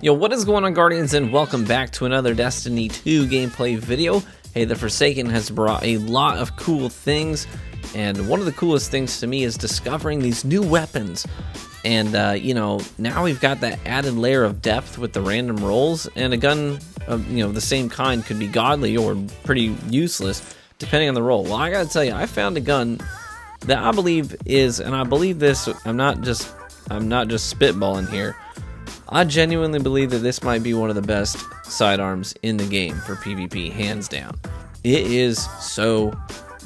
Yo, what is going on, Guardians, and welcome back to another Destiny 2 gameplay video. Hey, the Forsaken has brought a lot of cool things, and one of the coolest things to me is discovering these new weapons. And, now we've got that added layer of depth with the random rolls, and a gun of, the same kind could be godly or pretty useless, depending on the roll. Well, I gotta tell you, I found a gun that I believe is, and I believe this, I'm not just spitballing here, I genuinely believe that this might be one of the best sidearms in the game for PvP, hands down. It is so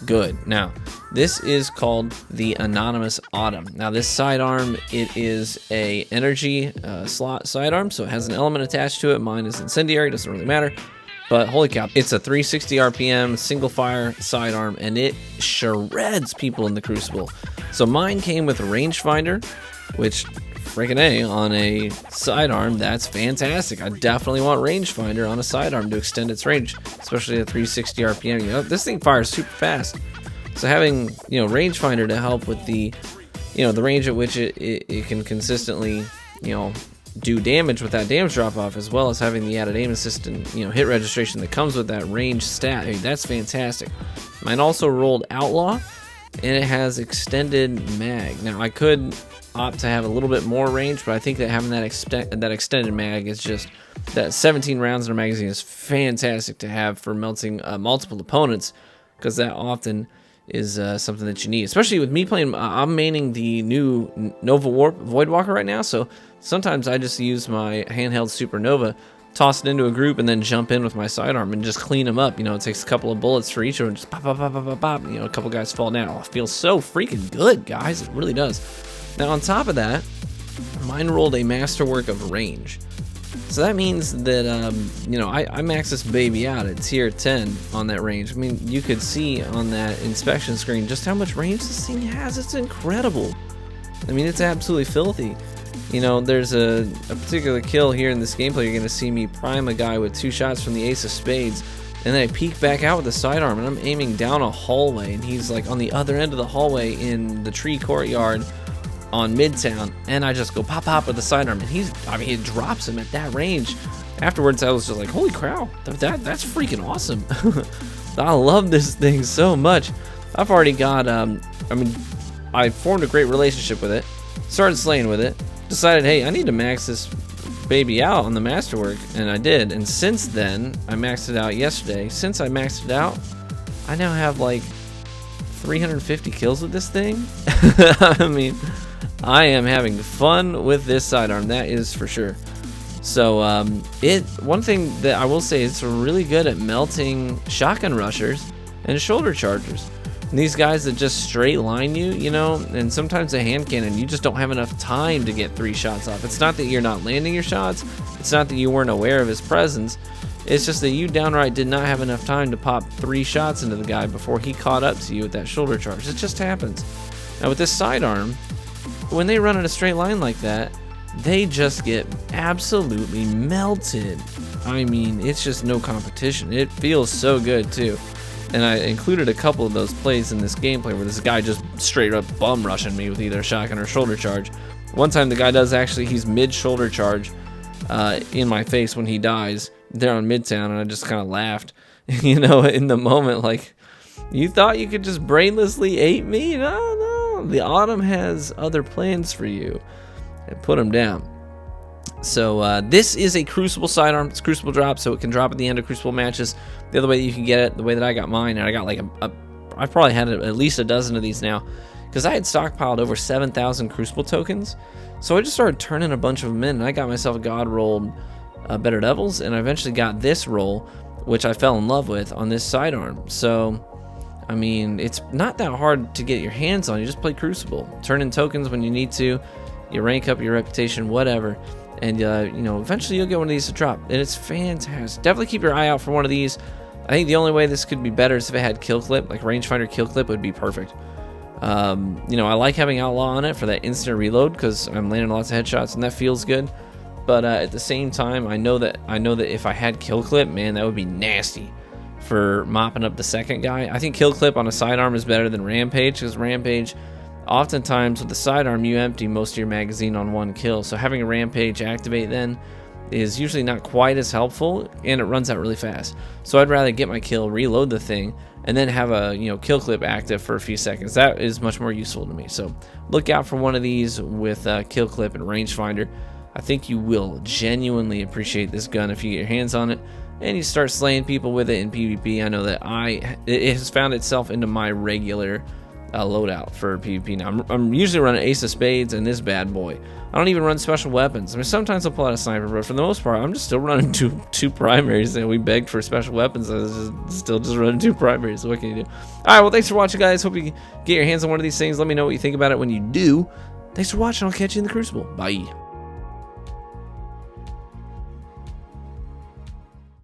good. Now, this is called the Anonymous Autumn. Now, this sidearm, it is a energy slot sidearm, so it has an element attached to it. Mine is incendiary, doesn't really matter. But holy cow, it's a 360 RPM single fire sidearm, and it shreds people in the Crucible. So mine came with a rangefinder, which freaking A, on a sidearm, that's fantastic. I definitely want rangefinder on a sidearm to extend its range, especially at 360 RPM. This thing fires super fast. So having, rangefinder to help with the, the range at which it can consistently, do damage with that damage drop off, as well as having the added aim assist and, hit registration that comes with that range stat. Hey, that's fantastic. Mine also rolled Outlaw, and it has extended mag. Now, I could opt to have a little bit more range, but I think that having that extended mag is just, that 17 rounds in a magazine is fantastic to have for melting multiple opponents, because that often is something that you need, especially with me playing. I'm maining the new Nova Warp Voidwalker right now, so sometimes I just use my handheld Supernova, toss it into a group, and then jump in with my sidearm and just clean them up. It takes a couple of bullets for each of them, just pop, pop, pop, pop, pop, pop. A couple guys fall down. Oh, it feels so freaking good, guys. It really does. Now, on top of that, mine rolled a masterwork of range. So that means that, I maxed this baby out at tier 10 on that range. I mean, you could see on that inspection screen just how much range this thing has. It's incredible. I mean, it's absolutely filthy. There's a particular kill here in this gameplay. You're going to see me prime a guy with 2 shots from the Ace of Spades, and then I peek back out with the sidearm, and I'm aiming down a hallway, and he's like on the other end of the hallway in the tree courtyard on Midtown, and I just go pop pop with the sidearm, and it drops him at that range. Afterwards, I was just like, holy cow, that's freaking awesome. I love this thing so much. I've already got, I formed a great relationship with it, started slaying with it, decided, hey, I need to max this baby out on the masterwork, and I did. And since then, I maxed it out yesterday. Since I maxed it out, I now have like 350 kills with this thing. I mean, I am having fun with this sidearm, that is for sure. So one thing that I will say, it's really good at melting shotgun rushers and shoulder chargers. And these guys that just straight line you, and sometimes a hand cannon, you just don't have enough time to get 3 shots off. It's not that you're not landing your shots, it's not that you weren't aware of his presence, it's just that you downright did not have enough time to pop 3 shots into the guy before he caught up to you with that shoulder charge. It just happens. Now with this sidearm, when they run in a straight line like that, they just get absolutely melted. I mean, it's just no competition. It feels so good too. And I included a couple of those plays in this gameplay where this guy just straight up bum rushing me with either a shotgun or shoulder charge. One time the guy he's mid shoulder charge in my face when he dies there on Midtown, and I just kind of laughed, in the moment, like, you thought you could just brainlessly ape me? No, the Autumn has other plans for you, and put him down. So this is a Crucible sidearm. It's Crucible drop, so it can drop at the end of Crucible matches. The other way that you can get it, the way that I got mine, and I got like I've probably had at least a dozen of these now, because I had stockpiled over 7,000 Crucible tokens. So I just started turning a bunch of them in, and I got myself a god rolled Better Devils, and I eventually got this roll, which I fell in love with on this sidearm. So, I mean, it's not that hard to get your hands on. You just play Crucible, turn in tokens when you need to, you rank up your reputation, whatever. And, eventually you'll get one of these to drop. And it's fantastic. Definitely keep your eye out for one of these. I think the only way this could be better is if it had kill clip. Like rangefinder kill clip would be perfect. I like having Outlaw on it for that instant reload, because I'm landing lots of headshots and that feels good. But at the same time, I know that if I had kill clip, man, that would be nasty for mopping up the second guy. I think kill clip on a sidearm is better than Rampage, because Rampage, oftentimes with the sidearm, you empty most of your magazine on one kill. So having a Rampage activate then is usually not quite as helpful, and it runs out really fast. So I'd rather get my kill, reload the thing, and then have a kill clip active for a few seconds. That is much more useful to me. So look out for one of these with kill clip and rangefinder. I think you will genuinely appreciate this gun if you get your hands on it and you start slaying people with it in PvP. I know that it has found itself into my regular loadout for PvP now. I'm usually running Ace of Spades and this bad boy. I don't even run special weapons. I mean, sometimes I'll pull out a sniper, but for the most part, I'm just still running two primaries. And we begged for special weapons. I was still just running 2 primaries. So what can you do? All right, well, thanks for watching, guys. Hope you get your hands on one of these things. Let me know what you think about it when you do. Thanks for watching. I'll catch you in the Crucible. Bye.